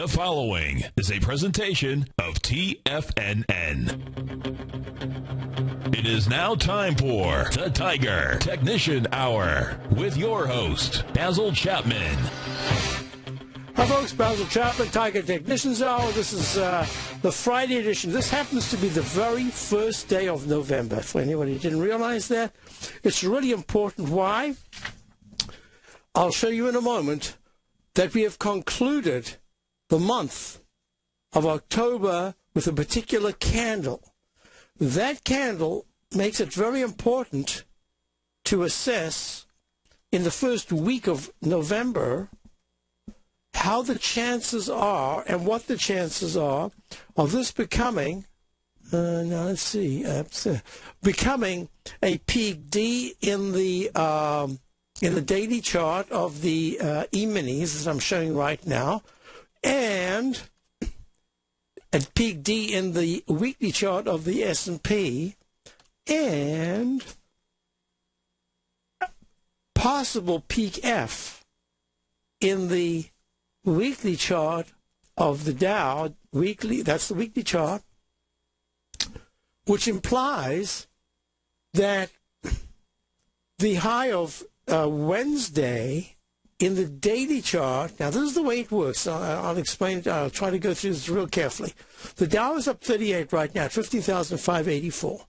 The following is a presentation of TFNN. It is now time for the Tiger Technician Hour with your host, Basil Chapman. Hi folks, Basil Chapman, Tiger Technicians Hour. This is the Friday edition. This happens to be the very first day of November. For anybody who didn't realize that, it's really important. Why? I'll show you in a moment that we have concluded the month of October with a particular candle. That candle makes it very important to assess in the first week of November how the chances are and what the chances are of this becoming, becoming a peak D in the daily chart of the E-minis, as I'm showing right now, and a peak D in the weekly chart of the S&P, and possible peak F in the weekly chart of the Dow, weekly, that's the weekly chart, which implies that the high of Wednesday in the daily chart, now this is the way it works. I'll explain it. I'll try to go through this real carefully. The Dow is up 38 right now at 15,584.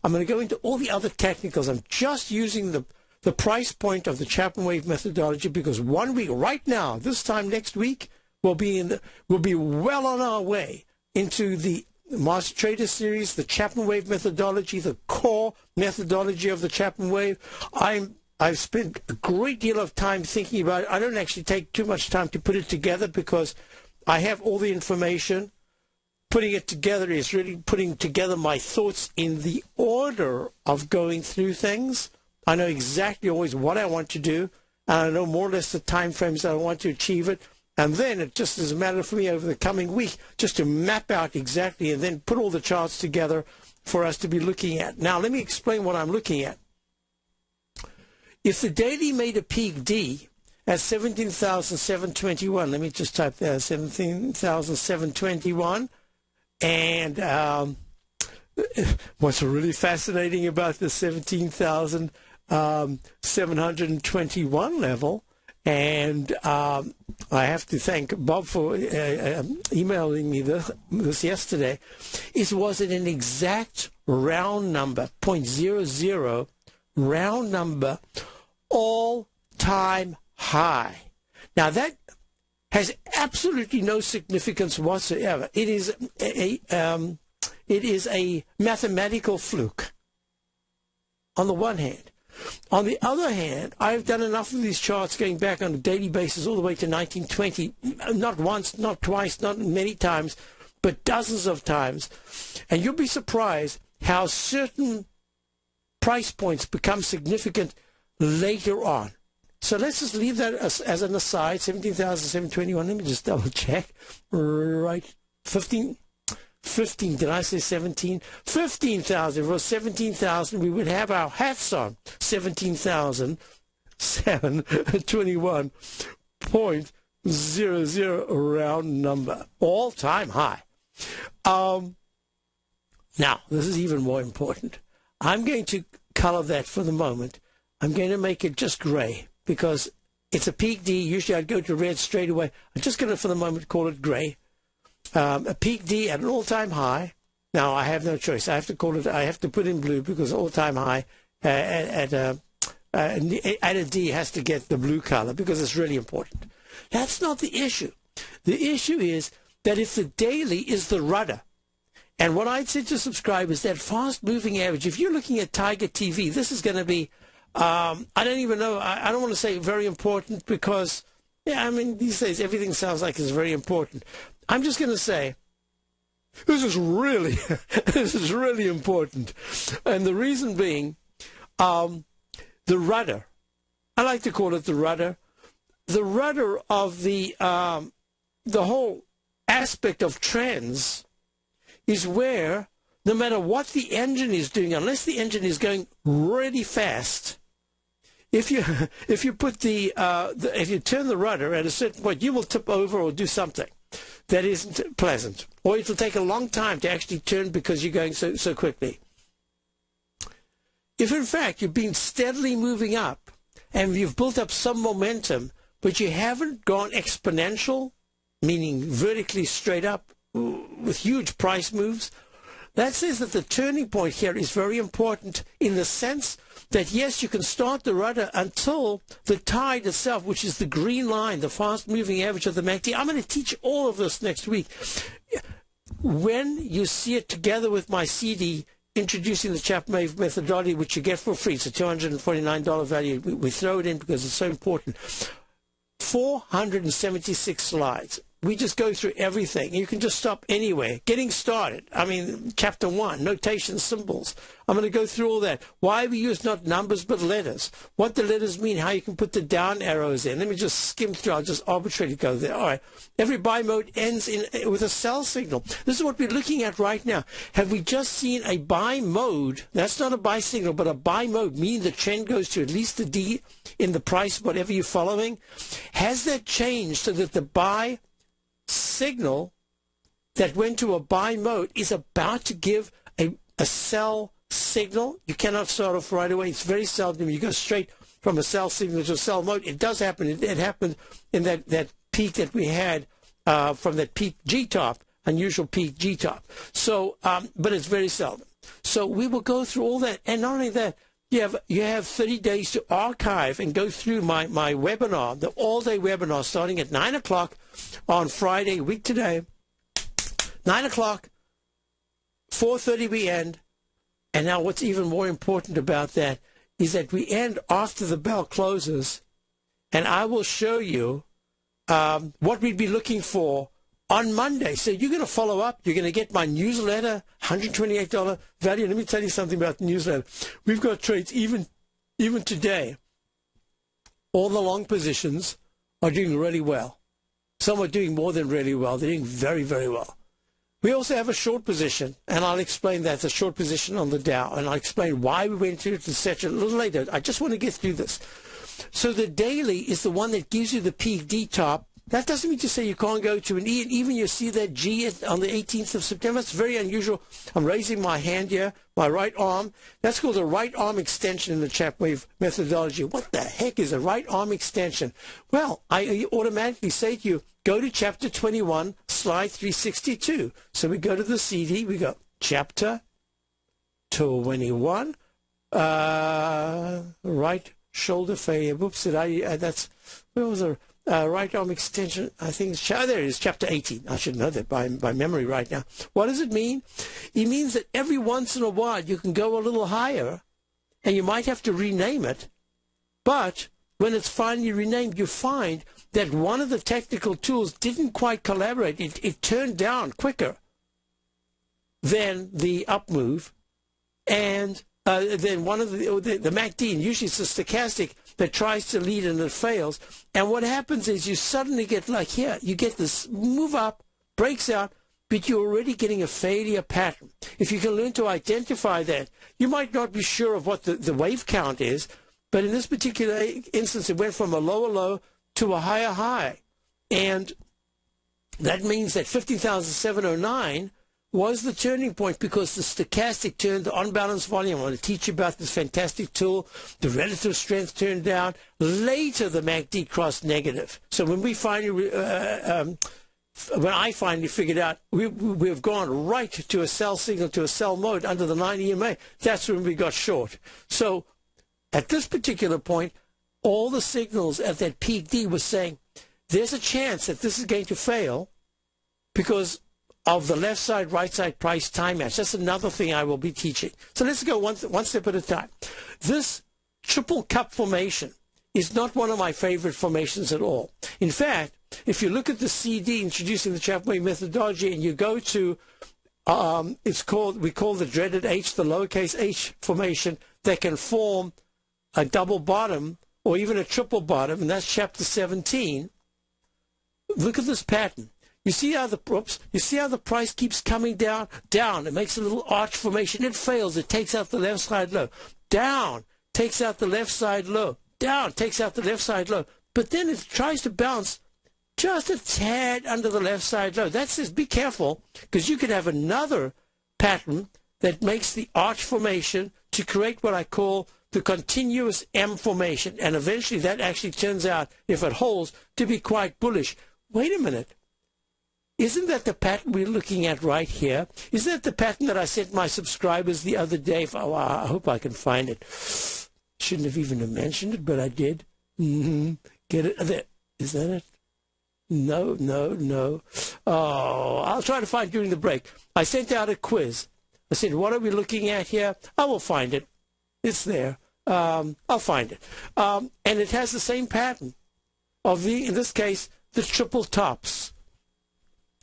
I'm going to go into all the other technicals. I'm just using the price point of the Chapman wave methodology because 1 week, right now, this time next week, we'll be well on our way into the Master Trader Series, the Chapman wave methodology, the core methodology of the Chapman wave. I've spent a great deal of time thinking about it. I don't actually take too much time to put it together because I have all the information. Putting it together is really putting together my thoughts in the order of going through things. I know exactly always what I want to do, and I know more or less the time frames that I want to achieve it. And then it just is a matter for me over the coming week just to map out exactly and then put all the charts together for us to be looking at. Now, let me explain what I'm looking at. If the daily made a peak D at 17,721, let me just type that, 17,721. And what's really fascinating about the 17,721 level, and I have to thank Bob for emailing me this yesterday, was it an exact round number, 0.00, round number, all-time high. Now that has absolutely no significance whatsoever. It is a mathematical fluke on the one hand. On the other hand, I've done enough of these charts going back on a daily basis all the way to 1920, not once, not twice, not many times, but dozens of times. And you'll be surprised how certain price points become significant later on. So let's just leave that as an aside, 17,721. Let me just double check. Right, 15, did I say 17? 15,000. If it was 17,000, we would have our hats on. 17,721.00 round number. All-time high. Now, this is even more important. I'm going to color that for the moment. I'm going to make it just gray because it's a peak D. Usually I'd go to red straight away. I'm just going to, for the moment, call it gray. A peak D at an all-time high. Now, I have no choice. I have to call it, I have to put in blue because all-time high at a D has to get the blue color because it's really important. That's not the issue. The issue is that if the daily is the rudder, and what I'd say to subscribers, that fast-moving average, if you're looking at Tiger TV, this is going to be, I don't even know, I don't want to say very important because, yeah, I mean, these days everything sounds like it's very important. I'm just going to say, this is really important. And the reason being, the rudder, I like to call it the rudder of the whole aspect of trends is where no matter what the engine is doing, unless the engine is going really fast, if you put if you turn the rudder at a certain point, you will tip over or do something. that isn't pleasant. Or it will take a long time to actually turn because you're going so quickly. If in fact you've been steadily moving up and you've built up some momentum, but you haven't gone exponential, meaning vertically straight up with huge price moves, that says that the turning point here is very important in the sense that, yes, you can start the rudder until the tide itself, which is the green line, the fast-moving average of the MACD. I'm going to teach all of this next week. When you see it together with my CD, Introducing the Chapman Methodology, which you get for free, it's a $249 value. We throw it in because it's so important. 476 slides. We just go through everything. You can just stop anywhere. Getting started. I mean, chapter 1, notation symbols. I'm going to go through all that. Why we use not numbers but letters. What the letters mean, how you can put the down arrows in. Let me just skim through. I'll just arbitrarily go there. All right. Every buy mode ends with a sell signal. This is what we're looking at right now. Have we just seen a buy mode? That's not a buy signal, but a buy mode, meaning the trend goes to at least the D in the price, whatever you're following. Has that changed so that the buy signal that went to a buy mode is about to give a sell signal? You cannot start off right away. It's very seldom you go straight from a sell signal to a sell mode. It does happen. It happened in that peak that we had from that peak G-top, unusual peak G-top. So, but it's very seldom. So we will go through all that. And not only that, you have 30 days to archive and go through my webinar, the all-day webinar starting at 9 o'clock on Friday, week today. 9 o'clock, 4:30 we end. And now what's even more important about that is that we end after the bell closes, and I will show you what we'd be looking for on Monday. So you're going to follow up. You're going to get my newsletter, $128 value. Let me tell you something about the newsletter. We've got trades even today. All the long positions are doing really well. Some are doing more than really well. They're doing very, very well. We also have a short position, and I'll explain that, the short position on the Dow, and I'll explain why we went to it, etc. a little later. I just want to get through this. So the daily is the one that gives you the peak D-top. That doesn't mean to say you can't go to an E, and even you see that G on the 18th of September. It's very unusual. I'm raising my hand here, my right arm. That's called a right arm extension in the Chapman methodology. What the heck is a right arm extension? Well, I automatically say to you, go to chapter 21, slide 362. So we go to the CD, we go chapter 21, right shoulder failure. Whoops, that's, where was the right arm extension? I think it's, there it is, chapter 18. I should know that by memory right now. What does it mean? It means that every once in a while you can go a little higher, and you might have to rename it, but when it's finally renamed, you find that one of the technical tools didn't quite collaborate. It turned down quicker than the up move, and then one of the MACD, and usually it's the stochastic that tries to lead and it fails. And what happens is you suddenly get like here, you get this move up, breaks out, but you're already getting a failure pattern. If you can learn to identify that, you might not be sure of what the wave count is, but in this particular instance, it went from a lower low to a higher high. And that means that 15,709 was the turning point because the stochastic turned the unbalanced volume. I want to teach you about this fantastic tool. The relative strength turned down. Later, the MACD crossed negative. So when we finally, when I finally figured out we've gone right to a sell signal, to a sell mode under the 9 EMA, that's when we got short. So at this particular point, all the signals at that peak D was saying there's a chance that this is going to fail because of the left side, right side price time match. That's another thing I will be teaching. So let's go one step at a time. This triple cup formation is not one of my favorite formations at all. In fact, if you look at the CD, Introducing the Chapman Methodology, and you go to, we call the dreaded H, the lowercase h formation, that can form a double bottom or even a triple bottom, and that's chapter 17. Look at this pattern. You see how the price keeps coming down? Down. It makes a little arch formation. It fails. It takes out the left side low. Down. Takes out the left side low. Down. Takes out the left side low. But then it tries to bounce just a tad under the left side low. That says be careful, because you could have another pattern that makes the arch formation to create what I call the continuous M formation, and eventually that actually turns out, if it holds, to be quite bullish. Wait a minute. Isn't that the pattern we're looking at right here? Isn't that the pattern that I sent my subscribers the other day? I hope I can find it. Shouldn't have even mentioned it, but I did. Get it? There. Is that it? No. Oh, I'll try to find it during the break. I sent out a quiz. I said, what are we looking at here? I will find it. It's there. I'll find it. And it has the same pattern of in this case, the triple tops.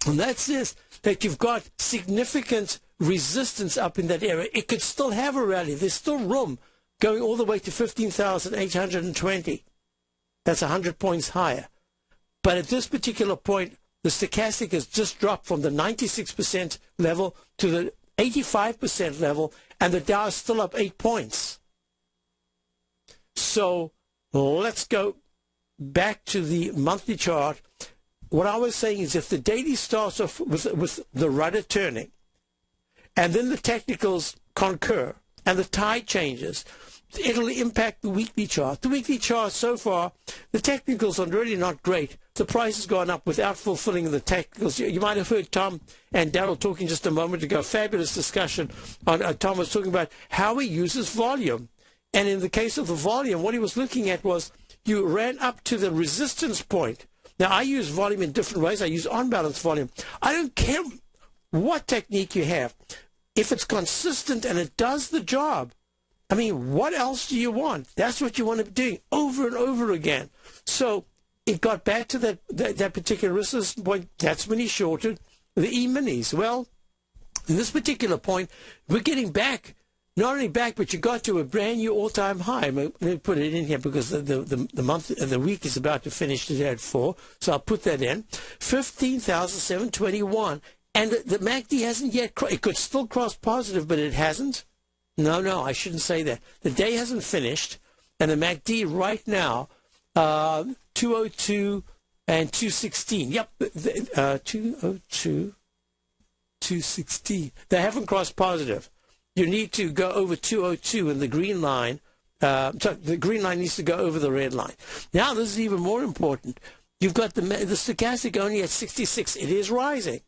And that says that you've got significant resistance up in that area. It could still have a rally. There's still room going all the way to 15,820. That's 100 points higher. But at this particular point, the stochastic has just dropped from the 96% level to the 85% level, and the Dow is still up 8 points. So let's go back to the monthly chart. What I was saying is if the daily starts off with the rudder turning, and then the technicals concur, and the tide changes, it'll impact the weekly chart. The weekly chart so far, the technicals are really not great. The price has gone up without fulfilling the technicals. You might have heard Tom and Daryl talking just a moment ago. Fabulous discussion. Tom was talking about how he uses volume. And in the case of the volume, what he was looking at was you ran up to the resistance point. Now, I use volume in different ways. I use on-balance volume. I don't care what technique you have. If it's consistent and it does the job, I mean, what else do you want? That's what you want to be doing over and over again. So it got back to that particular resistance point. That's when he shorted the E-minis. Well, in this particular point, we're getting back. Not only back, but you got to a brand new all-time high. Let me put it in here because the week is about to finish today at 4. So I'll put that in. 15,721. And the MACD hasn't yet it could still cross positive, but it hasn't. No, I shouldn't say that. The day hasn't finished, and the MACD right now, 202 and 216. Yep, 202, 216. They haven't crossed positive. You need to go over 202 in the green line. So the green line needs to go over the red line. Now, this is even more important. You've got the stochastic only at 66. It is rising.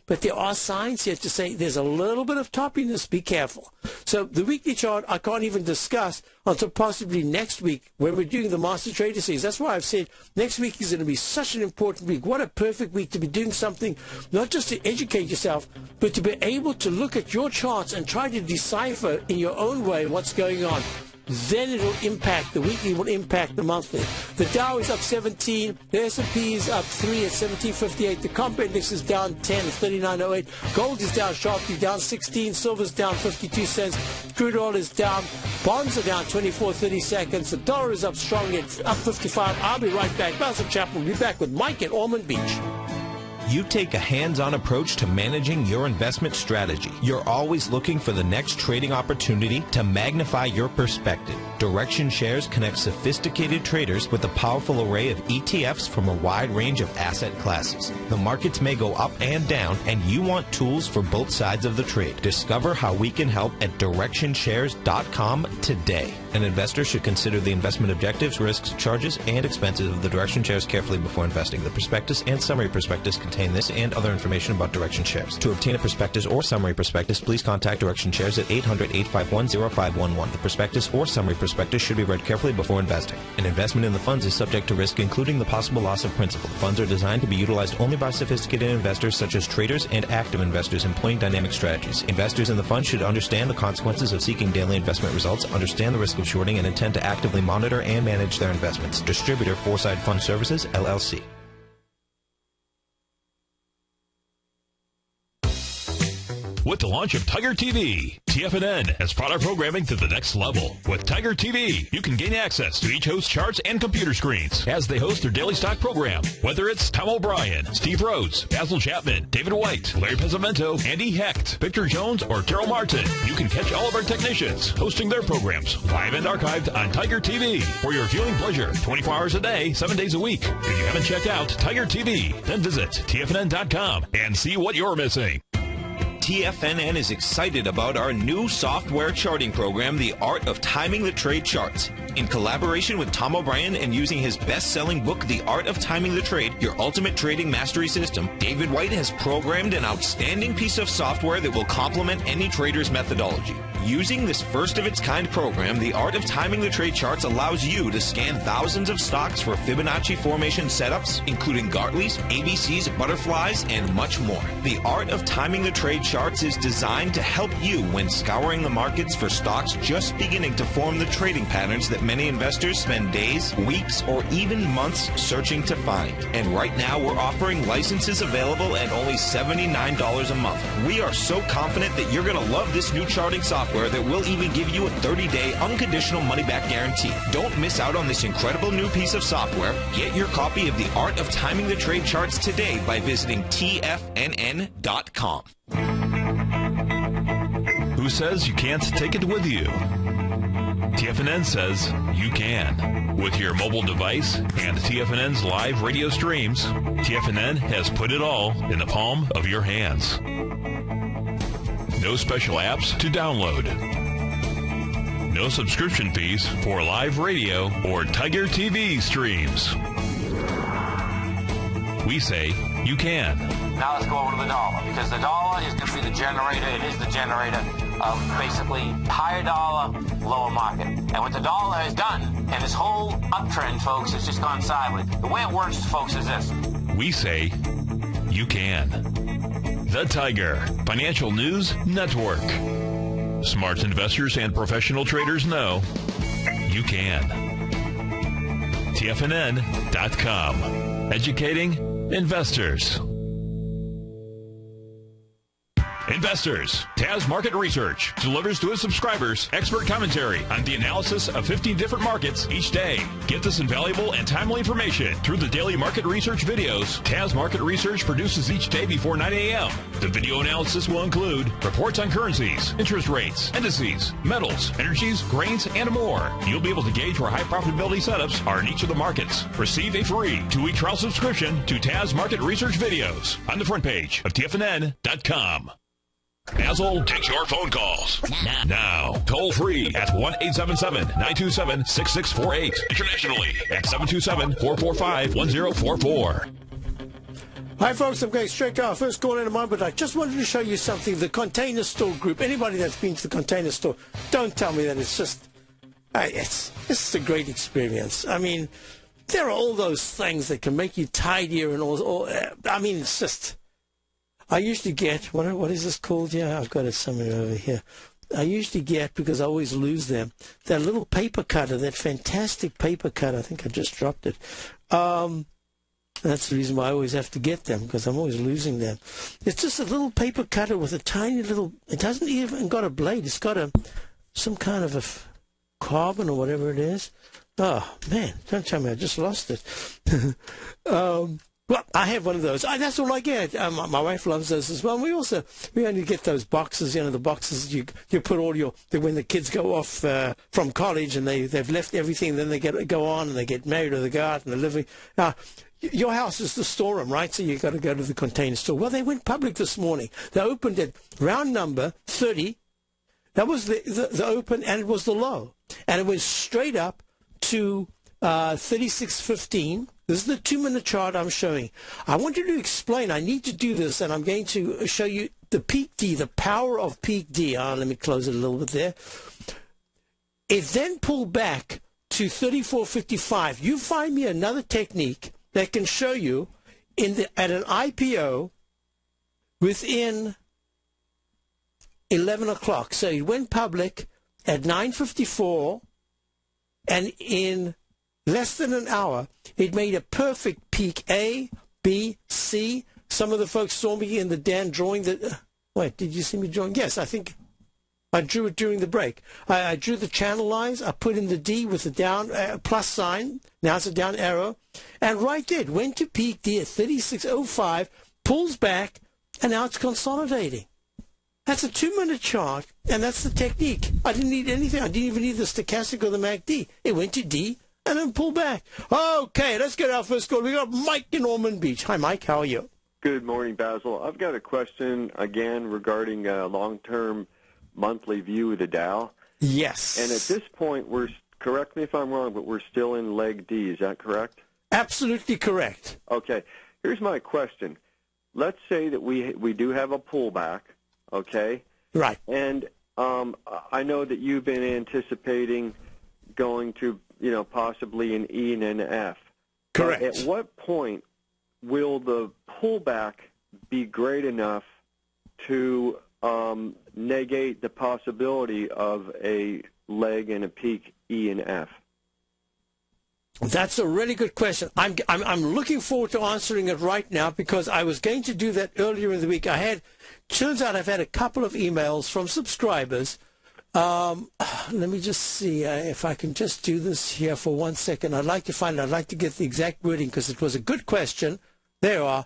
But there are signs here to say there's a little bit of toppiness. Be careful. So the weekly chart I can't even discuss until possibly next week when we're doing the Master Trader Series. That's why I've said next week is going to be such an important week. What a perfect week to be doing something, not just to educate yourself, but to be able to look at your charts and try to decipher in your own way what's going on. Then it'll impact, the weekly will impact the monthly. The Dow is up 17, the S&P is up 3 at 1758, the comp index is down 10 at 3908, gold is down sharply, down 16, silver's down 52 cents, crude oil is down, bonds are down 24.30 seconds, the dollar is up strongly at up 55. I'll be right back. Basil Chapman will be back with Mike at Almond Beach. You take a hands-on approach to managing your investment strategy. You're always looking for the next trading opportunity to magnify your perspective. Direction Shares connects sophisticated traders with a powerful array of ETFs from a wide range of asset classes. The markets may go up and down, and you want tools for both sides of the trade. Discover how we can help at DirectionShares.com today. An investor should consider the investment objectives, risks, charges, and expenses of the Direction Shares carefully before investing. The prospectus and summary prospectus contain this and other information about Direction Shares. To obtain a prospectus or summary prospectus, please contact Direction Shares at 800-851-0511. The prospectus or summary prospectus should be read carefully before investing. An investment in the funds is subject to risk, including the possible loss of principal. Funds are designed to be utilized only by sophisticated investors such as traders and active investors employing dynamic strategies. Investors in the fund should understand the consequences of seeking daily investment results, understand the risk of shorting, and intend to actively monitor and manage their investments. Distributor Foreside Fund Services, LLC. with the launch of Tiger TV. TFNN has brought our programming to the next level. With Tiger TV, you can gain access to each host's charts and computer screens as they host their daily stock program. Whether it's Tom O'Brien, Steve Rhodes, Basil Chapman, David White, Larry Pesavento, Andy Hecht, Victor Jones, or Terrell Martin, you can catch all of our technicians hosting their programs live and archived on Tiger TV for your viewing pleasure 24 hours a day, 7 days a week. If you haven't checked out Tiger TV, then visit TFNN.com and see what you're missing. TFNN is excited about our new software charting program, The Art of Timing the Trade Charts. In collaboration with Tom O'Brien and using his best-selling book, The Art of Timing the Trade, Your Ultimate Trading Mastery System, David White has programmed an outstanding piece of software that will complement any trader's methodology. Using this first-of-its-kind program, The Art of Timing the Trade Charts allows you to scan thousands of stocks for Fibonacci formation setups, including Gartley's, ABC's, butterflies, and much more. The Art of Timing the Trade Charts is designed to help you when scouring the markets for stocks just beginning to form the trading patterns that many investors spend days, weeks, or even months searching to find. And right now, we're offering licenses available at only $79 a month. We are so confident that you're going to love this new charting software that will even give you a 30-day unconditional money-back guarantee. Don't miss out on this incredible new piece of software. Get your copy of The Art of Timing the Trade Charts today by visiting TFNN.com. Who says you can't take it with you? TFNN says you can. With your mobile device and TFNN's live radio streams, TFNN has put it all in the palm of your hands. No special apps to download. No subscription fees for live radio or Tiger TV streams. We say you can. Now let's go over to the dollar, because the dollar is going to be the generator. It is the generator of basically higher dollar, lower market. And what the dollar has done, and this whole uptrend, folks, has just gone sideways. The way it works, folks, is this. We say you can. The Tiger Financial News Network. Smart investors and professional traders know you can. TFNN.com. Educating investors. Investors, Taz Market Research delivers to its subscribers expert commentary on the analysis of 15 different markets each day. Get this invaluable and timely information through the daily market research videos Taz Market Research produces each day before 9 a.m. The video analysis will include reports on currencies, interest rates, indices, metals, energies, grains, and more. You'll be able to gauge where high profitability setups are in each of the markets. Receive a free 2-week trial subscription to Taz Market Research videos on the front page of TFNN.com. Basil takes your phone calls now. Toll free at 1-877-927-6648. Internationally at 727-445-1044. Hi, folks. I'm going straight to our first call in a moment, but I just wanted to show you something. The Container Store Group. Anybody that's been to the Container Store, don't tell me that it's just... It's a great experience. I mean, there are all those things that can make you tidier and all I mean, it's just... I usually get, what is this called? Yeah, I've got it somewhere over here. I usually get, because I always lose them, that little paper cutter, that fantastic paper cutter. I think I just dropped it. That's the reason why I always have to get them, because I'm always losing them. It's just a little paper cutter with a tiny little, it hasn't even got a blade. It's got some kind of a carbon or whatever it is. Oh, man, don't tell me I just lost it. Well, I have one of those. That's all I get. My wife loves those as well. We only get those boxes, the boxes you put all when the kids go off from college and they've left everything, then they go on and they get married or they go out and they live. Now, your house is the storeroom, right? So you've got to go to the Container Store. Well, they went public this morning. They opened at round number 30. That was the open, and it was the low. And it went straight up to 36.15. This is the 2-minute chart I'm showing. I want you to explain. I need to do this, and I'm going to show you the peak D, the power of peak D. Let me close it a little bit there. It then pulled back to 34.55. You find me another technique that can show you at an IPO within 11 o'clock. So it went public at 9:54, and in less than an hour, it made a perfect peak A, B, C. Some of the folks saw me in the Dan drawing that. Wait, did you see me drawing? Yes, I think I drew it during the break. I drew the channel lines. I put in the D with the down plus sign. Now it's a down arrow. And right there, it went to peak D at 36.05, pulls back, and now it's consolidating. That's a 2-minute chart, and that's the technique. I didn't need anything. I didn't even need the stochastic or the MACD. It went to D and then pulled back. Okay, let's get our first call. We got Mike in Ormond Beach. Hi, Mike. How are you? Good morning, Basil. I've got a question again regarding long-term monthly view of the Dow. Yes. And at this point, correct me if I'm wrong, but we're still in leg D. Is that correct? Absolutely correct. Okay. Here's my question. Let's say that we do have a pullback, okay? Right. And I know that you've been anticipating going to, possibly an E and an F. Correct. At what point will the pullback be great enough to negate the possibility of a leg and a peak E and F? That's a really good question. I'm looking forward to answering it right now because I was going to do that earlier in the week. Turns out I've had a couple of emails from subscribers. Let me just see if I can just do this here for 1 second. I'd like to get the exact wording because it was a good question. There you are.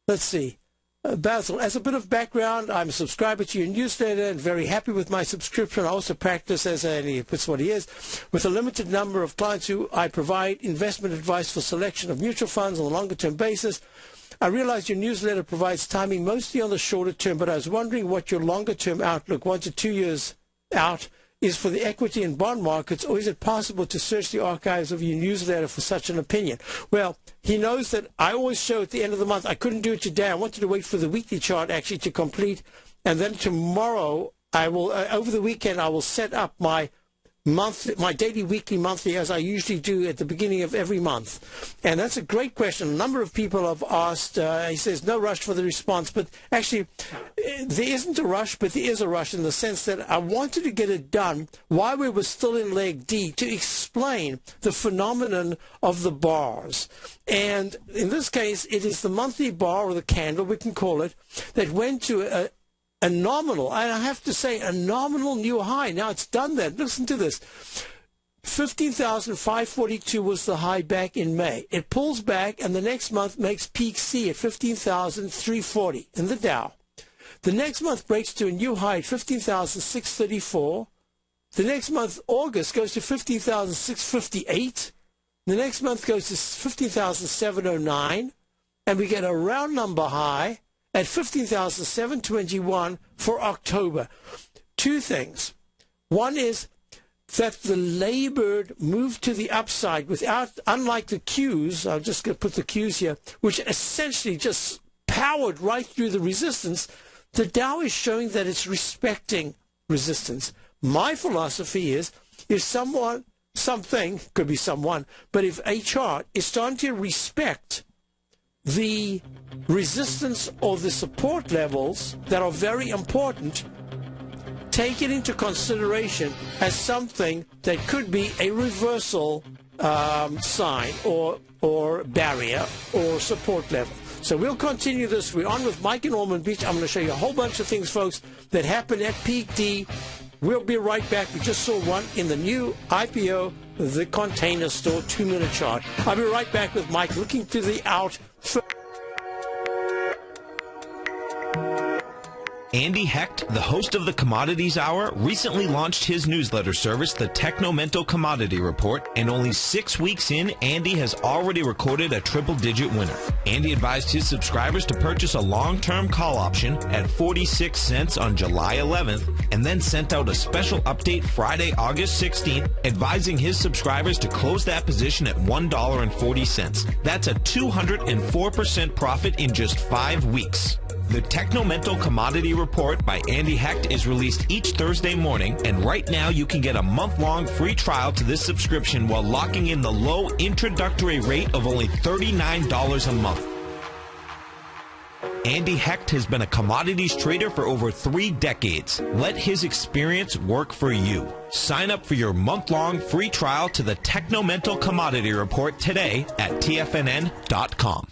Let's see. Basil, as a bit of background, I'm a subscriber to your newsletter and very happy with my subscription. I also practice that's what he is, with a limited number of clients who I provide investment advice for selection of mutual funds on a longer-term basis. I realize your newsletter provides timing mostly on the shorter term, but I was wondering what your longer-term outlook, 1 to 2 years out, is for the equity and bond markets, or is it possible to search the archives of your newsletter for such an opinion? Well, he knows that I always show at the end of the month. I couldn't do it today. I wanted to wait for the weekly chart actually to complete, and then tomorrow I will, over the weekend, I will set up my daily, weekly, monthly, as I usually do at the beginning of every month. And that's a great question. A number of people have asked. He says, no rush for the response. But actually, there isn't a rush, but there is a rush in the sense that I wanted to get it done while we were still in leg D to explain the phenomenon of the bars. And in this case, it is the monthly bar, or the candle, we can call it, that went to a nominal, and I have to say, a nominal new high. Now it's done that. Listen to this. 15,542 was the high back in May. It pulls back, and the next month makes peak C at 15,340 in the Dow. The next month breaks to a new high at 15,634. The next month, August, goes to 15,658. The next month goes to 15,709. And we get a round number high at 15,721 for October. Two things. One is that the labored moved to the upside unlike the Qs, I'm just going to put the Qs here, which essentially just powered right through the resistance. The Dow is showing that it's respecting resistance. My philosophy is, if something, could be someone, but if a chart is starting to respect the resistance or the support levels that are very important, take it into consideration as something that could be a reversal sign or barrier or support level. So we'll continue this. We're on with Mike in Ormond Beach. I'm going to show you a whole bunch of things, folks, that happened at peak D. We'll be right back. We just saw one in the new IPO, the Container Store 2-minute chart. I'll be right back with Mike looking to the out. Andy Hecht, the host of the Commodities Hour, recently launched his newsletter service, the Technomental Commodity Report, and only 6 weeks in, Andy has already recorded a triple-digit winner. Andy advised his subscribers to purchase a long-term call option at 46 cents on July 11th, and then sent out a special update Friday, August 16th, advising his subscribers to close that position at $1.40. That's a 204% profit in just 5 weeks. The Technomental Commodity Report by Andy Hecht is released each Thursday morning, and right now you can get a month-long free trial to this subscription while locking in the low introductory rate of only $39 a month. Andy Hecht has been a commodities trader for over 3 decades. Let his experience work for you. Sign up for your month-long free trial to the Technomental Commodity Report today at TFNN.com.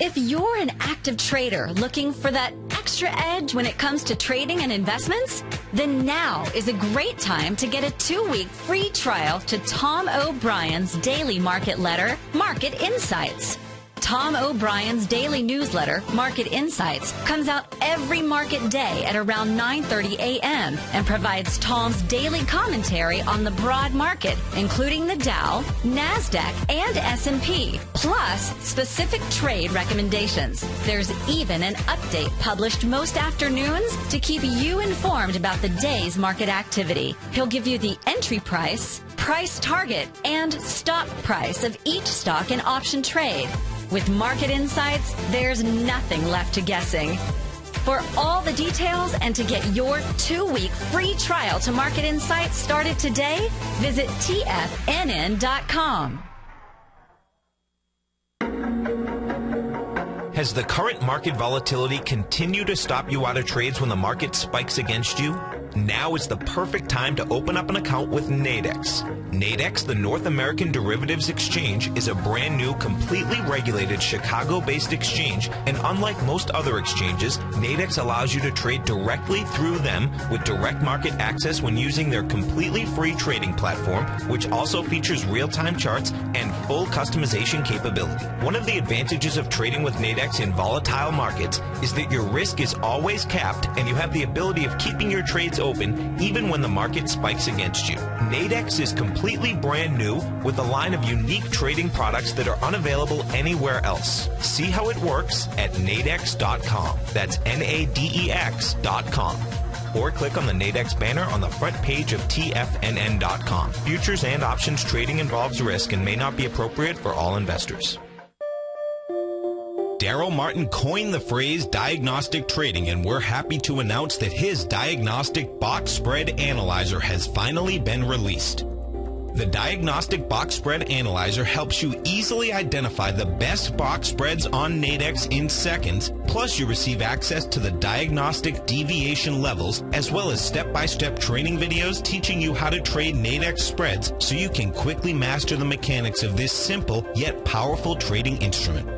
If you're an active trader looking for that extra edge when it comes to trading and investments, then now is a great time to get a 2-week free trial to Tom O'Brien's daily market letter, Market Insights. Tom O'Brien's daily newsletter, Market Insights, comes out every market day at around 9:30 a.m. and provides Tom's daily commentary on the broad market, including the Dow, NASDAQ, and S&P, plus specific trade recommendations. There's even an update published most afternoons to keep you informed about the day's market activity. He'll give you the entry price, price target, and stop price of each stock and option trade. With Market Insights, there's nothing left to guessing. For all the details and to get your 2-week free trial to Market Insights started today, visit TFNN.com. Has the current market volatility continued to stop you out of trades when the market spikes against you? Now is the perfect time to open up an account with Nadex. Nadex, the North American Derivatives Exchange, is a brand new, completely regulated Chicago-based exchange, and unlike most other exchanges, Nadex allows you to trade directly through them with direct market access when using their completely free trading platform, which also features real-time charts and full customization capability. One of the advantages of trading with Nadex in volatile markets is that your risk is always capped and you have the ability of keeping your trades open even when the market spikes against you. Nadex is completely brand new with a line of unique trading products that are unavailable anywhere else. See how it works at nadex.com. That's Nadex.com. Or click on the Nadex banner on the front page of TFNN.com. Futures and options trading involves risk and may not be appropriate for all investors. Daryl Martin coined the phrase diagnostic trading, and we're happy to announce that his diagnostic box spread analyzer has finally been released. The Diagnostic Box Spread Analyzer helps you easily identify the best box spreads on Nadex in seconds, plus you receive access to the diagnostic deviation levels, as well as step-by-step training videos teaching you how to trade Nadex spreads so you can quickly master the mechanics of this simple yet powerful trading instrument.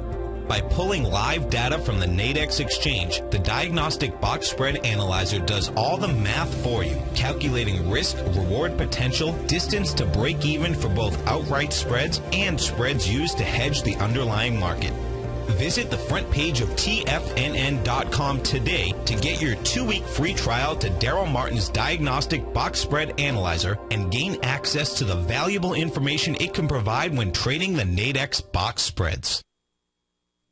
By pulling live data from the Nadex exchange, the Diagnostic Box Spread Analyzer does all the math for you, calculating risk, reward potential, distance to break even for both outright spreads and spreads used to hedge the underlying market. Visit the front page of TFNN.com today to get your 2-week free trial to Daryl Martin's Diagnostic Box Spread Analyzer and gain access to the valuable information it can provide when trading the Nadex box spreads.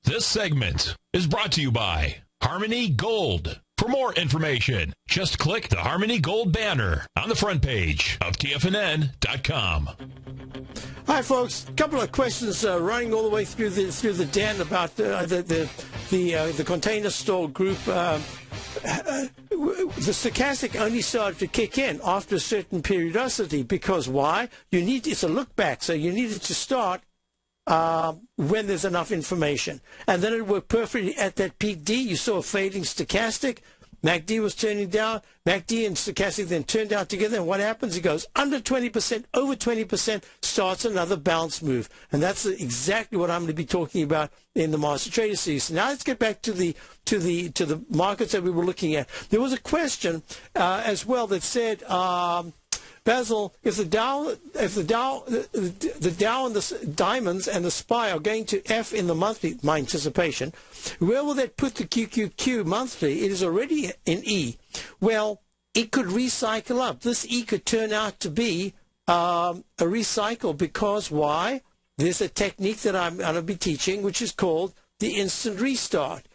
This segment is brought to you by Harmony Gold. For more information, just click the Harmony Gold banner on the front page of TFNN.com. Hi, folks. A couple of questions running all the way through the den about the container store group. The stochastic only started to kick in after a certain periodicity because why? It's a look back, so you needed to start when there's enough information. And then it worked perfectly at that peak D. You saw a fading stochastic. MACD was turning down. MACD and stochastic then turned out together. And what happens? It goes under 20%, over 20%, starts another bounce move. And that's exactly what I'm going to be talking about in the Master Trader Series. Now let's get back to the markets that we were looking at. There was a question as well that said, Basil, if the Dow and the diamonds and the SPY are going to F in the monthly, my anticipation, where will that put the QQQ monthly? It is already in E. Well, it could recycle up. This E could turn out to be a recycle because why? There's a technique that I'm going to be teaching, which is called the instant restart.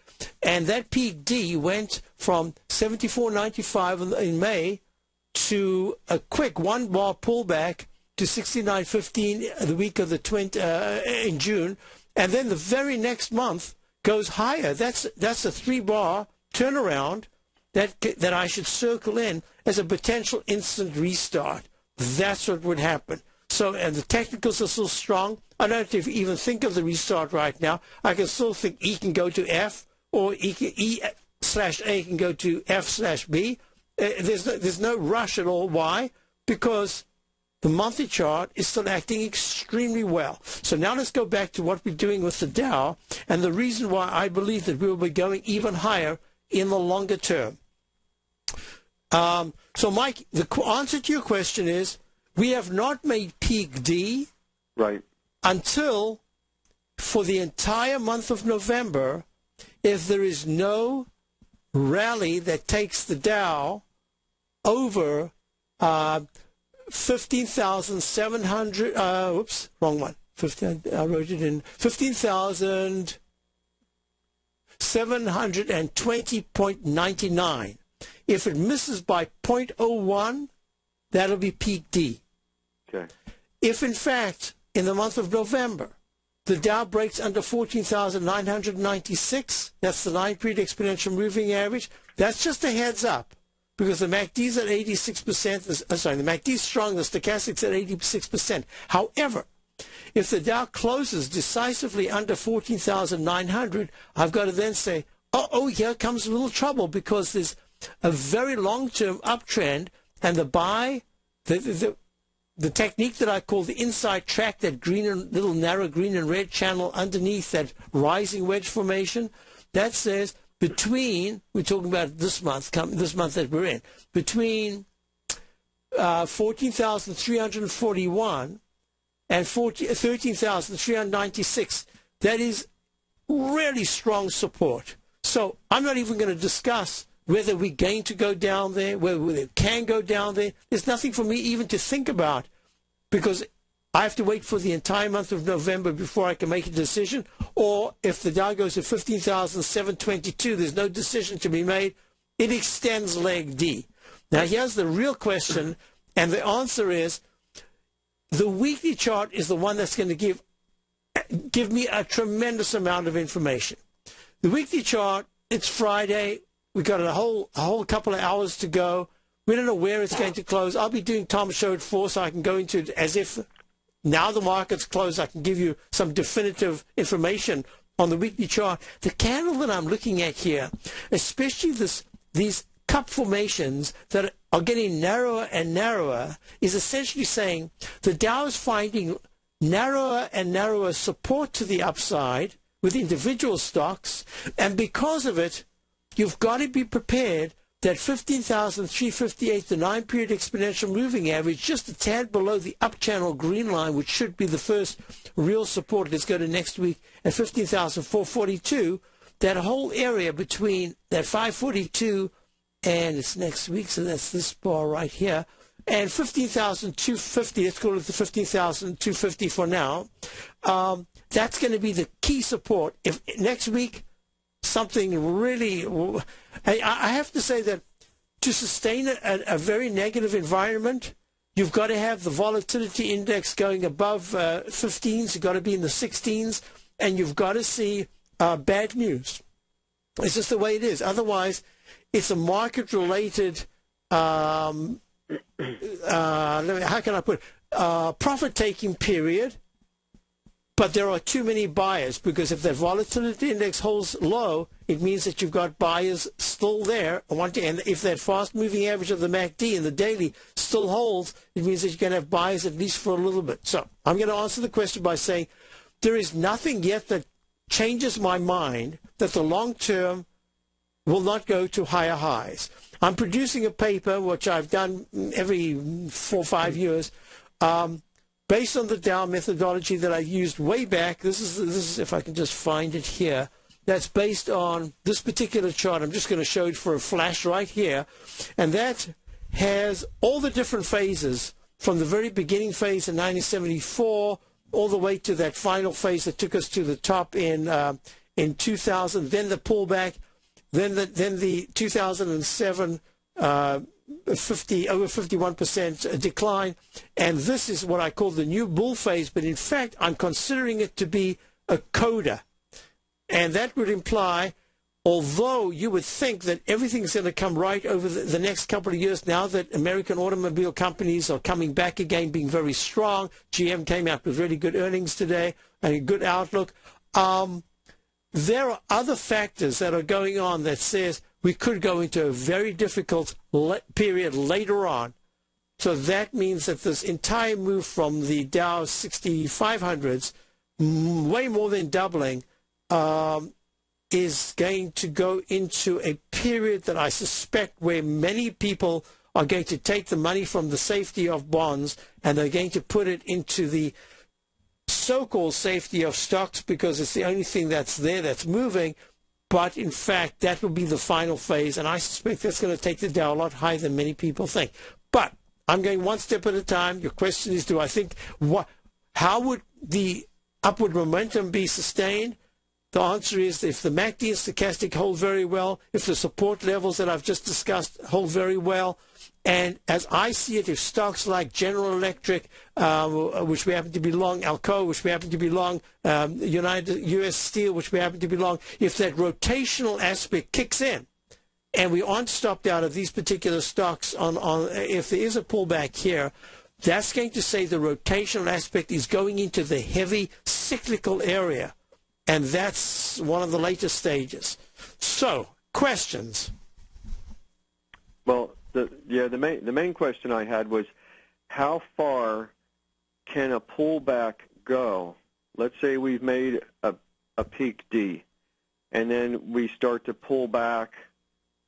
And that peak D went from 74.95 in May to a quick 1-bar pullback to 69.15 the week of the in June, and then the very next month goes higher. That's a 3-bar turnaround that I should circle in as a potential instant restart. That's what would happen. So, and the technicals are still strong. I don't have to even think of the restart right now. I can still think E can go to F, or E/A can go to F/B. There's no rush at all. Why? Because the monthly chart is still acting extremely well. So now let's go back to what we're doing with the Dow and the reason why I believe that we will be going even higher in the longer term. So, Mike, the answer to your question is we have not made peak D until for the entire month of November, if there is no rally that takes the Dow over 15,700, whoops, wrong one. I wrote it in 15,720.99. If it misses by 0.01, that'll be peak D. Okay. If, in fact, in the month of November, the Dow breaks under 14,996, that's the 9-period exponential moving average, that's just a heads up. Because the MACD's at 86%, the MACD's strong, the stochastic's at 86%. However, if the Dow closes decisively under 14,900, I've got to then say, oh, here comes a little trouble because there's a very long-term uptrend, and the buy, the technique that I call the inside track, that green and little narrow green and red channel underneath that rising wedge formation, that says between, we're talking about this month that we're in, between 14,341 and 13,396, that is really strong support. So I'm not even going to discuss whether we're going to go down there, whether we can go down there. There's nothing for me even to think about because I have to wait for the entire month of November before I can make a decision. Or if the Dow goes to 15,722, there's no decision to be made. It extends leg D. Now, here's the real question, and the answer is the weekly chart is the one that's going to give me a tremendous amount of information. The weekly chart, it's Friday. We've got a whole couple of hours to go. We don't know where it's going to close. I'll be doing Tom's show at 4, so I can go into it as if now the market's closed. I can give you some definitive information on the weekly chart. The candle that I'm looking at here, especially these cup formations that are getting narrower and narrower, is essentially saying the Dow is finding narrower and narrower support to the upside with individual stocks, and because of it, you've got to be prepared that 15,358, the 9-period exponential moving average, just a tad below the up channel green line, which should be the first real support. Let's go to next week at 15,442. That whole area between that 542 and it's next week, so that's this bar right here, and 15,250, let's call it the 15,250 for now. That's going to be the key support. If next week something really, I have to say that to sustain a very negative environment, you've got to have the volatility index going above 15s, you've got to be in the 16s, and you've got to see bad news. It's just the way it is. Otherwise, it's a market-related, how can I put it, profit-taking period, but there are too many buyers, because if that volatility index holds low, it means that you've got buyers still there. And if that fast-moving average of the MACD and the daily still holds, it means that you're going to have buyers at least for a little bit. So I'm going to answer the question by saying there is nothing yet that changes my mind that the long term will not go to higher highs. I'm producing a paper, which I've done every 4 or 5 years, based on the Dow methodology that I used way back. This is if I can just find it here. That's based on this particular chart. I'm just going to show it for a flash right here. And that has all the different phases from the very beginning phase in 1974 all the way to that final phase that took us to the top in 2000, then the pullback, then the 2007 over 51% decline, and this is what I call the new bull phase, but in fact I'm considering it to be a coda, and that would imply, although you would think that everything's going to come right over the next couple of years, now that American automobile companies are coming back again, being very strong. GM came out with really good earnings today and a good outlook. There are other factors that are going on that says we could go into a very difficult period later on. So that means that this entire move from the Dow 6500s, way more than doubling, is going to go into a period that I suspect where many people are going to take the money from the safety of bonds and they're going to put it into the so-called safety of stocks because it's the only thing that's there that's moving. But in fact, that will be the final phase, and I suspect that's going to take the Dow a lot higher than many people think. But I'm going one step at a time. Your question is, do I think how would the upward momentum be sustained? The answer is if the MACD and stochastic hold very well, if the support levels that I've just discussed hold very well, and as I see it, if stocks like General Electric, which we happen to be long, Alcoa, which we happen to be long, U.S. Steel, which we happen to be long, if that rotational aspect kicks in, and we aren't stopped out of these particular stocks if there is a pullback here, that's going to say the rotational aspect is going into the heavy cyclical area. And that's one of the later stages. So, questions? Well, the main question I had was, how far can a pullback go? Let's say we've made a peak D, and then we start to pull back,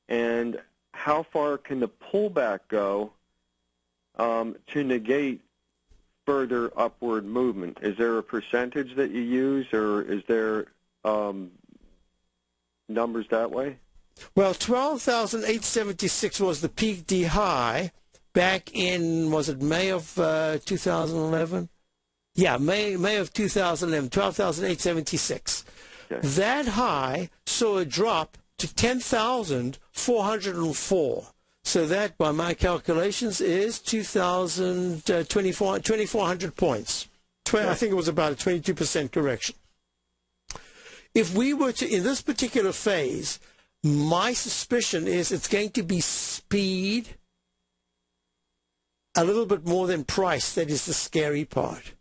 and how far can the pullback go to negate further upward movement? Is there a percentage that you use, or is there numbers that way? Well, 12,876 was the peak D high back in, was it May of 2011? Yeah, May of 2011, 12,876. Okay. That high saw a drop to 10,404. So that, by my calculations, is 2,400 points. I think it was about a 22% correction. If we were to, in this particular phase, my suspicion is it's going to be speed a little bit more than price. That is the scary part.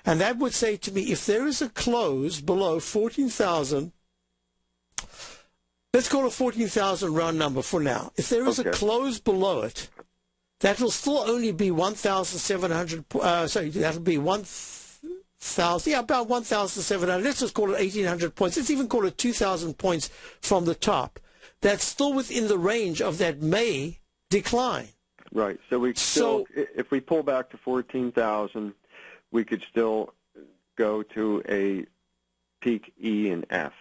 And that would say to me, if there is a close below 14,000, let's call it 14,000 round number for now. If there is a close below it, that will still only be 1,700, that'll be 1,000, about 1,700. Let's just call it 1,800 points. Let's even call it 2,000 points from the top. That's still within the range of that May decline. Right. So if we pull back to 14,000, we could still go to a peak E and F.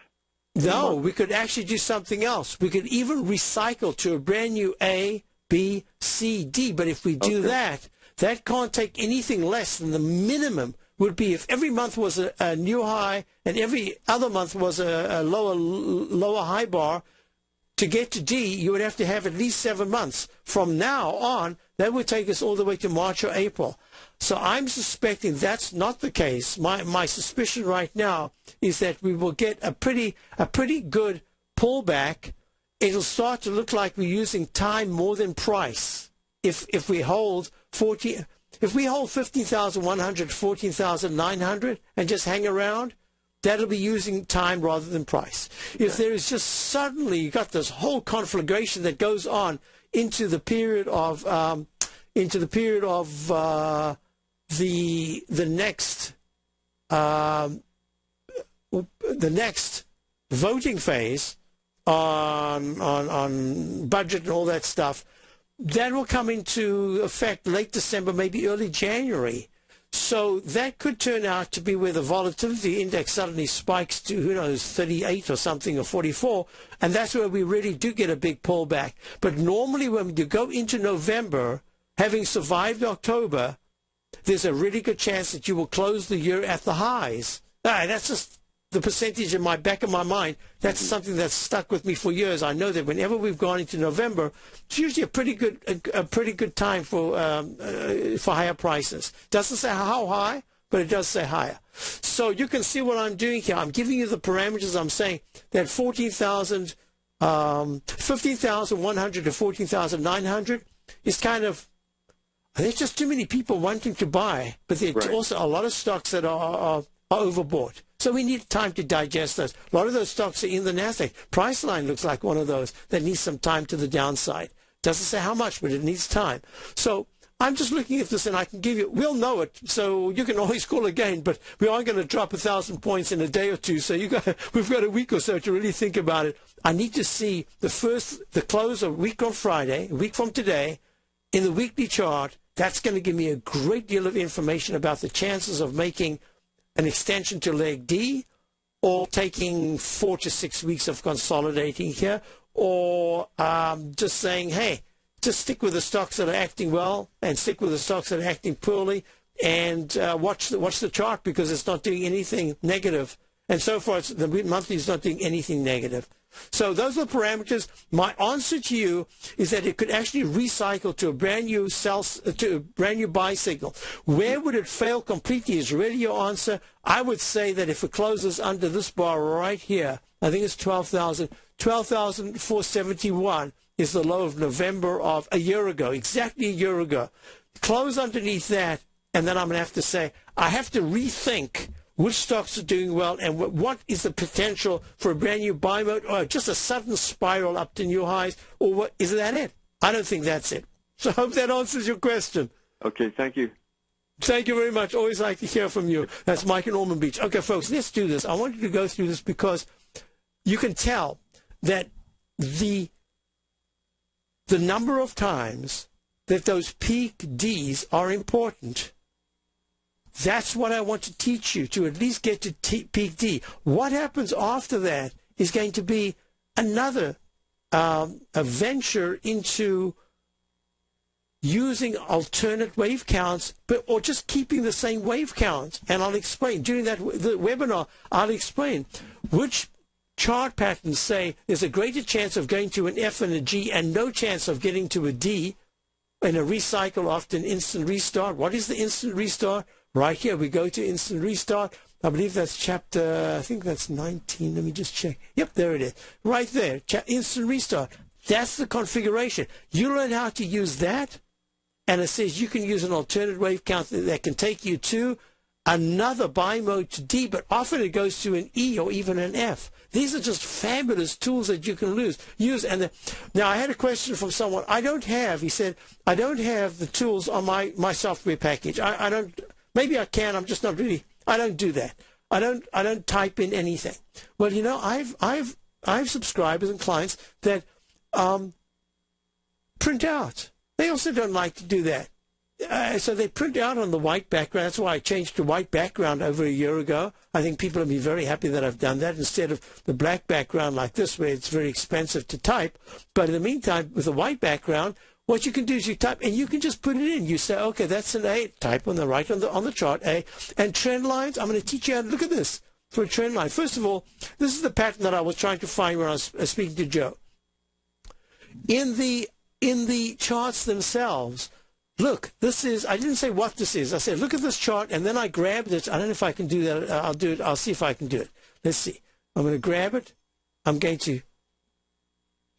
No, we could actually do something else. We could even recycle to a brand new A, B, C, D. But if we do that can't take anything less than the minimum would be if every month was a new high and every other month was a lower high bar. To get to D, you would have to have at least 7 months. From now on, that would take us all the way to March or April. So I'm suspecting that's not the case. My suspicion right now is that we will get a pretty good pullback. It'll start to look like we're using time more than price. If we hold 15,100, 14,900 and just hang around, that'll be using time rather than price. If there is just suddenly, you got this whole conflagration that goes on into the period of the next voting phase on budget and all that stuff, that will come into effect late December, maybe early January. So that could turn out to be where the volatility index suddenly spikes to, who knows, 38 or something, or 44, and that's where we really do get a big pullback. But normally when you go into November, having survived October, there's a really good chance that you will close the year at the highs. That's just the percentage in my back of my mind. That's something that's stuck with me for years. I know that whenever we've gone into November, it's usually a pretty good time for higher prices. Doesn't say how high, but it does say higher. So you can see what I'm doing here. I'm giving you the parameters. I'm saying that 15,100 to 14,900 is kind of, there's just too many people wanting to buy, but there's also a lot of stocks that are overbought. So we need time to digest those. A lot of those stocks are in the NASDAQ. Priceline looks like one of those that needs some time to the downside. Doesn't say how much, but it needs time. So I'm just looking at this, and I can give you, we'll know it, so you can always call again, but we are going to drop 1,000 points in a day or two, so we've got a week or so to really think about it. I need to see the close of a week on Friday, a week from today, in the weekly chart. That's going to give me a great deal of information about the chances of making an extension to leg D, or taking 4 to 6 weeks of consolidating here, or just saying, hey, just stick with the stocks that are acting well and stick with the stocks that are acting poorly, and watch the chart, because it's not doing anything negative. And so far, the monthly is not doing anything negative. So those are the parameters. My answer to you is that it could actually recycle to a brand new buy signal. Where would it fail completely is really your answer. I would say that if it closes under this bar right here, I think it's 12,471 is the low of November of a year ago, exactly a year ago. Close underneath that, and then I'm going to have to say, I have to rethink which stocks are doing well and what is the potential for a brand new buy mode, or just a sudden spiral up to new highs, or what? Is that it? I don't think that's it. So I hope that answers your question. Okay, thank you. Thank you very much. Always like to hear from you. That's Mike in Ormond Beach. Okay, folks, let's do this. I want you to go through this because you can tell that the number of times that those peak Ds are important. That's what I want to teach you, to at least get to peak D. What happens after that is going to be another a venture into using alternate wave counts, or just keeping the same wave count. And I'll explain during the webinar. I'll explain which chart patterns say there's a greater chance of going to an F and a G and no chance of getting to a D in a recycle after an instant restart. What is the instant restart? Right here, we go to instant restart. I believe that's chapter, I think that's 19. Let me just check. Yep, there it is. Right there, instant restart. That's the configuration. You learn how to use that, and it says you can use an alternate wave count that can take you to another buy mode to D, but often it goes to an E or even an F. These are just fabulous tools that you can use. And now I had a question from someone. He said, I don't have the tools on my software package. I don't. Maybe I can. I'm just not really. I don't do that. I don't type in anything. Well, you know, I've subscribers and clients that print out. They also don't like to do that. So they print out on the white background. That's why I changed to white background over a year ago. I think people will be very happy that I've done that instead of the black background like this, where it's very expensive to type. But in the meantime, with the white background, what you can do is you type, and you can just put it in. You say, okay, that's an A. Type on the right on the chart, A. And trend lines, I'm going to teach you how to look at this for a trend line. First of all, this is the pattern that I was trying to find when I was speaking to Joe. In the charts themselves, look, this is, I didn't say what this is. I said, look at this chart, and then I grabbed it. I don't know if I can do that. I'll do it. I'll see if I can do it. Let's see. I'm going to grab it.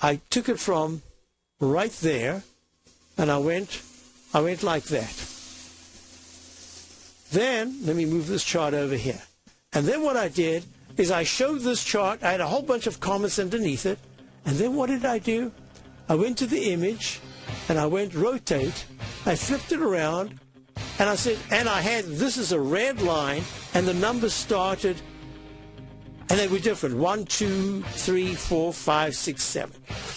I took it from right there, and I went like that. Then, let me move this chart over here. And then what I did is I showed this chart. I had a whole bunch of comments underneath it. And then what did I do? I went to the image, and I went rotate. I flipped it around, and I said, and I had, this is a red line, and the numbers started, and they were different. 1, 2, 3, 4, 5, 6, 7.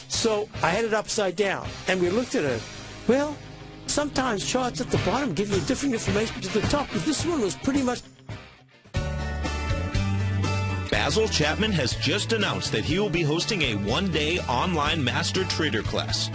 So I had it upside down, and we looked at it. Well, sometimes charts at the bottom give you different information to the top, but this one was pretty much. Basil Chapman has just announced that he will be hosting a one-day online master trader class.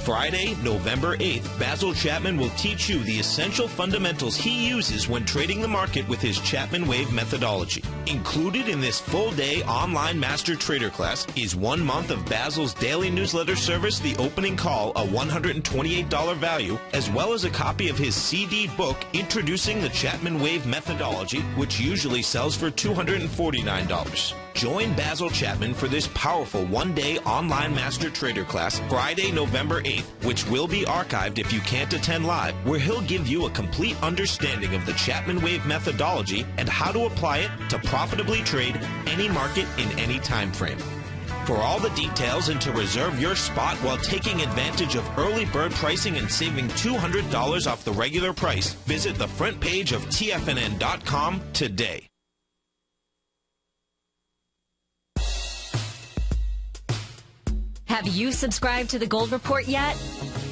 Friday, November 8th, Basil Chapman will teach you the essential fundamentals he uses when trading the market with his Chapman Wave methodology. Included in this full-day online master trader class is 1 month of Basil's daily newsletter service, The Opening Call, a $128 value, as well as a copy of his CD book, Introducing the Chapman Wave Methodology, which usually sells for $249. Join Basil Chapman for this powerful one-day online master trader class Friday, November 8th, which will be archived if you can't attend live, where he'll give you a complete understanding of the Chapman Wave methodology and how to apply it to profitably trade any market in any time frame. For all the details and to reserve your spot while taking advantage of early bird pricing and saving $200 off the regular price, visit the front page of TFNN.com today. Have you subscribed to the Gold Report yet?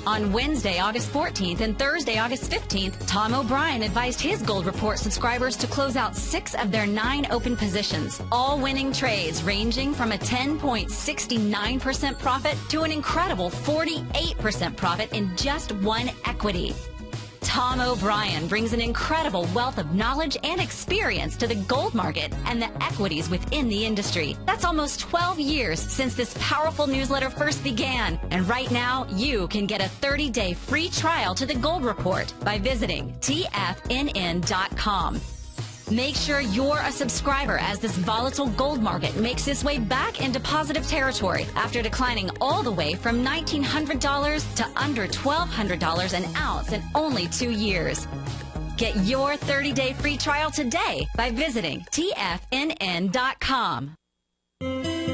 On Wednesday, August 14th and Thursday, August 15th, Tom O'Brien advised his Gold Report subscribers to close out 6 of their 9 open positions, all winning trades ranging from a 10.69% profit to an incredible 48% profit in just one equity. Tom O'Brien brings an incredible wealth of knowledge and experience to the gold market and the equities within the industry. That's almost 12 years since this powerful newsletter first began. And right now, you can get a 30-day free trial to the Gold Report by visiting TFNN.com. Make sure you're a subscriber as this volatile gold market makes its way back into positive territory after declining all the way from $1,900 to under $1,200 an ounce in only 2 years. Get your 30-day free trial today by visiting TFNN.com.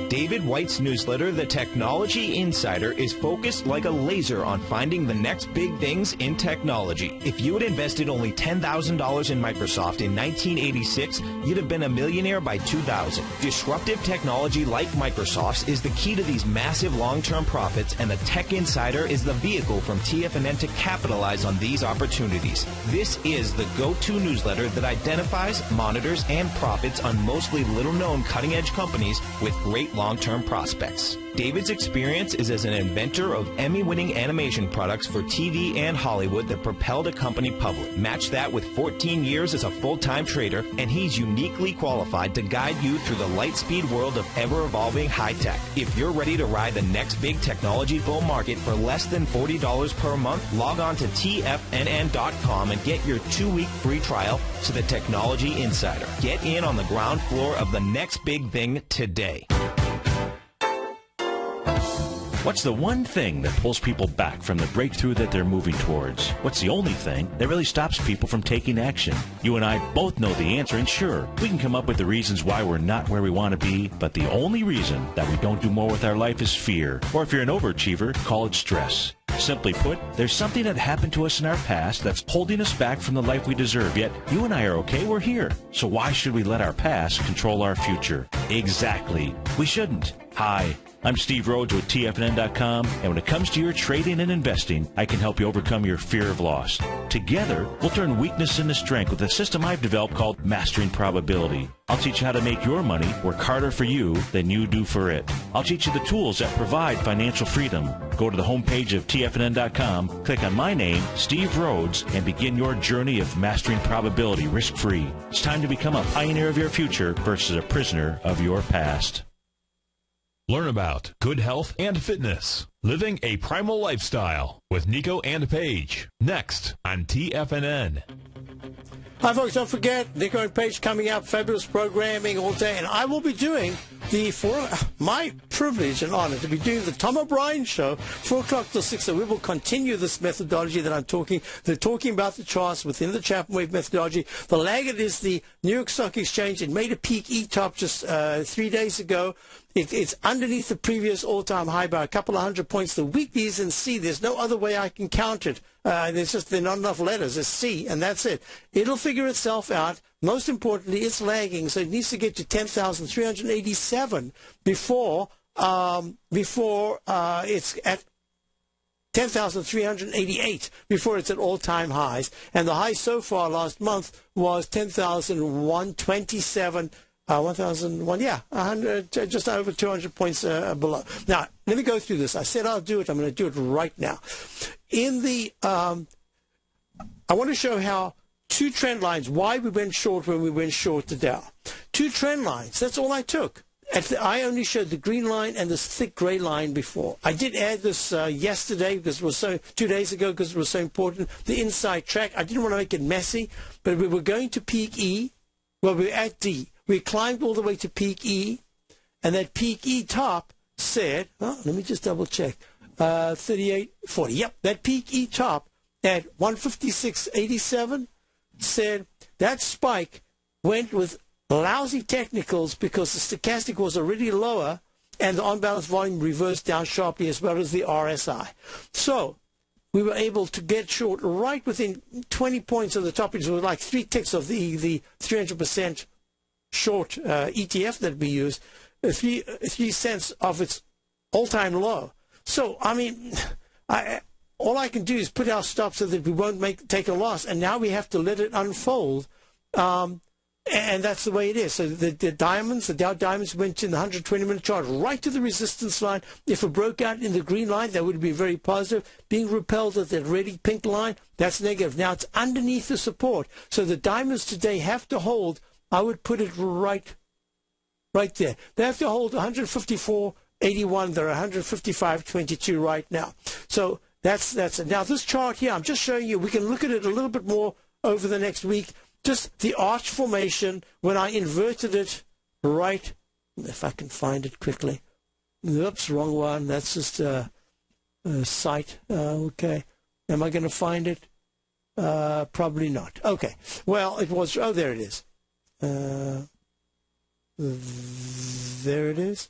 David White's newsletter, The Technology Insider, is focused like a laser on finding the next big things in technology. If you had invested only $10,000 in Microsoft in 1986, you'd have been a millionaire by 2000. Disruptive technology like Microsoft's is the key to these massive long-term profits, and the Tech Insider is the vehicle from TFNN to capitalize on these opportunities. This is the go-to newsletter that identifies, monitors, and profits on mostly little-known cutting-edge companies with great long-term prospects. David's experience is as an inventor of Emmy-winning animation products for TV and Hollywood that propelled a company public. Match that with 14 years as a full-time trader, and he's uniquely qualified to guide you through the light-speed world of ever-evolving high-tech. If you're ready to ride the next big technology bull market for less than $40 per month, log on to TFNN.com and get your 2-week free trial to the Technology Insider. Get in on the ground floor of the next big thing today. What's the one thing that pulls people back from the breakthrough that they're moving towards? What's the only thing that really stops people from taking action? You and I both know the answer, and sure, we can come up with the reasons why we're not where we want to be, but the only reason that we don't do more with our life is fear. Or if you're an overachiever, call it stress. Simply put, there's something that happened to us in our past that's holding us back from the life we deserve, yet you and I are okay, we're here. So why should we let our past control our future? Exactly. We shouldn't. Hi, I'm Steve Rhodes with TFNN.com, and when it comes to your trading and investing, I can help you overcome your fear of loss. Together, we'll turn weakness into strength with a system I've developed called Mastering Probability. I'll teach you how to make your money work harder for you than you do for it. I'll teach you the tools that provide financial freedom. Go to the homepage of TFNN.com, click on my name, Steve Rhodes, and begin your journey of mastering probability risk-free. It's time to become a pioneer of your future versus a prisoner of your past. Learn about good health and fitness. Living a primal lifestyle with Nico and Paige. Next on TFNN. Hi, folks. Don't forget, Nico and Paige coming up. Fabulous programming all day. And I will be doing my privilege and honor to be doing the Tom O'Brien Show, 4 o'clock till 6. So we will continue this methodology that I'm talking. They're talking about the charts within the Chapman Wave methodology. The laggard is the New York Stock Exchange. It made a peak E-top just 3 days ago. It's underneath the previous all-time high by a couple of hundred points. The weekly is in C. There's no other way I can count it. There are not enough letters. It's C, and that's it. It'll figure itself out. Most importantly, it's lagging, so it needs to get to 10,387 before it's at 10,388 before it's at all-time highs. And the high so far last month was 10,127. 1,001, 100, just over 200 points below. Now, let me go through this. I said I'll do it. I'm going to do it right now. In the, I want to show how 2 trend lines, why we went short when we went short the Dow. 2 trend lines, that's all I took. I only showed the green line and this thick gray line before. I did add this yesterday because it was 2 days ago because it was so important. The inside track, I didn't want to make it messy, but we were going to peak E. Well, we're at D. We climbed all the way to peak E, and that peak E top said, let me just double check, 38.40. Yep, that peak E top at 156.87 said that spike went with lousy technicals because the stochastic was already lower and the on-balance volume reversed down sharply, as well as the RSI. So we were able to get short right within 20 points of the top, which was like 3 ticks of the 300% short ETF that we use, 3 cents of its all-time low. So, I mean, all I can do is put our stop so that we won't take a loss, and now we have to let it unfold. And that's the way it is. So the Dow diamonds went in the 120-minute chart right to the resistance line. If it broke out in the green line, that would be very positive. Being repelled at that reddy pink line, that's negative. Now it's underneath the support. So the diamonds today have to hold, I would put it right there. They have to hold 154.81. They're 155.22 right now. So that's it. Now this chart here, I'm just showing you, we can look at it a little bit more over the next week. Just the arch formation when I inverted it right, if I can find it quickly. Oops, wrong one. That's just a site. Okay. Am I going to find it? Probably not. Okay. Well, it was, oh, there it is. There it is.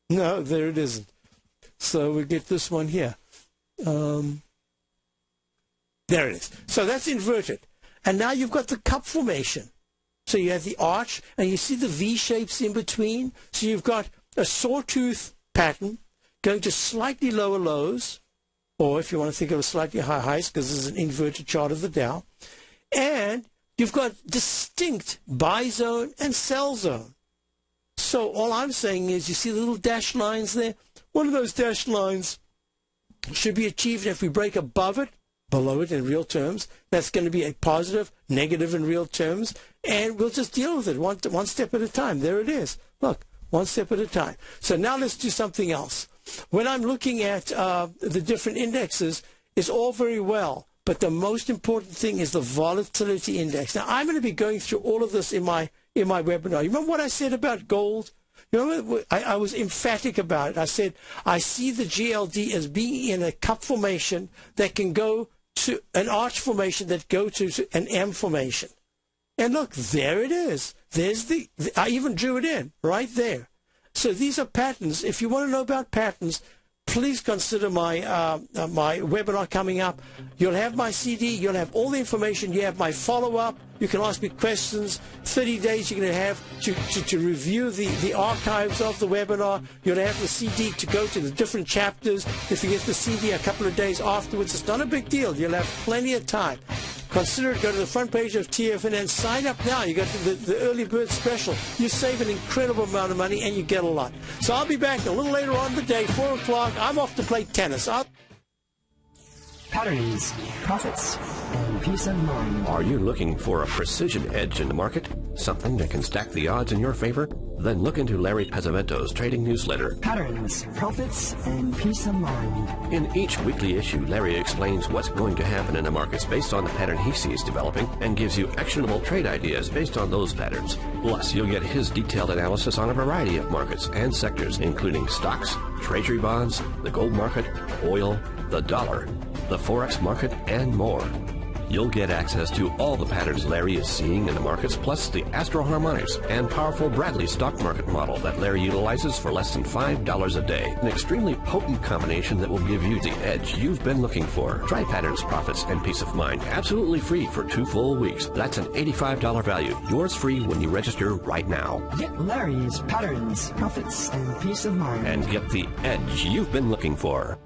No, there it isn't. So we get this one here. There it is. So that's inverted. And now you've got the cup formation. So you have the arch, and you see the V shapes in between. So you've got a sawtooth pattern going to slightly lower lows, or if you want to think of a slightly higher highs, because this is an inverted chart of the Dow. And you've got distinct buy zone and sell zone. So all I'm saying is, you see the little dashed lines there? One of those dashed lines should be achieved if we break above it, below it in real terms. That's going to be a positive, negative in real terms, and we'll just deal with it one step at a time. There it is. Look, one step at a time. So now let's do something else. When I'm looking at the different indexes, it's all very well, but the most important thing is the volatility index. Now, I'm going to be going through all of this in my webinar. You remember what I said about gold? You know, I was emphatic about it. I said, I see the GLD as being in a cup formation that can go to an arch formation that go to an M formation. And look, there it is. There's I even drew it in right there. So these are patterns. If you want to know about patterns, please consider my my webinar coming up. You'll have my CD. You'll have all the information. You have my follow-up. You can ask me questions. 30 days you're going to have to review the archives of the webinar. You'll have the CD to go to the different chapters. If you get the CD a couple of days afterwards, it's not a big deal. You'll have plenty of time. Consider it. Go to the front page of TFNN. Sign up now. You got the early bird special. You save an incredible amount of money, and you get a lot. So I'll be back a little later on in the day, 4 o'clock. I'm off to play tennis. Patterns, profits, and peace of mind. Are you looking for a precision edge in the market? Something that can stack the odds in your favor? Then look into Larry Pesavento's trading newsletter. Patterns, profits, and peace of mind. In each weekly issue, Larry explains what's going to happen in the markets based on the pattern he sees developing and gives you actionable trade ideas based on those patterns. Plus, you'll get his detailed analysis on a variety of markets and sectors, including stocks, treasury bonds, the gold market, oil, the dollar, the Forex market, and more. You'll get access to all the patterns Larry is seeing in the markets, plus the Astro Harmonics and powerful Bradley stock market model that Larry utilizes for less than $5 a day. An extremely potent combination that will give you the edge you've been looking for. Try Patterns, Profits, and Peace of Mind absolutely free for 2 full weeks. That's an $85 value. Yours free when you register right now. Get Larry's Patterns, Profits, and Peace of Mind. And get the edge you've been looking for.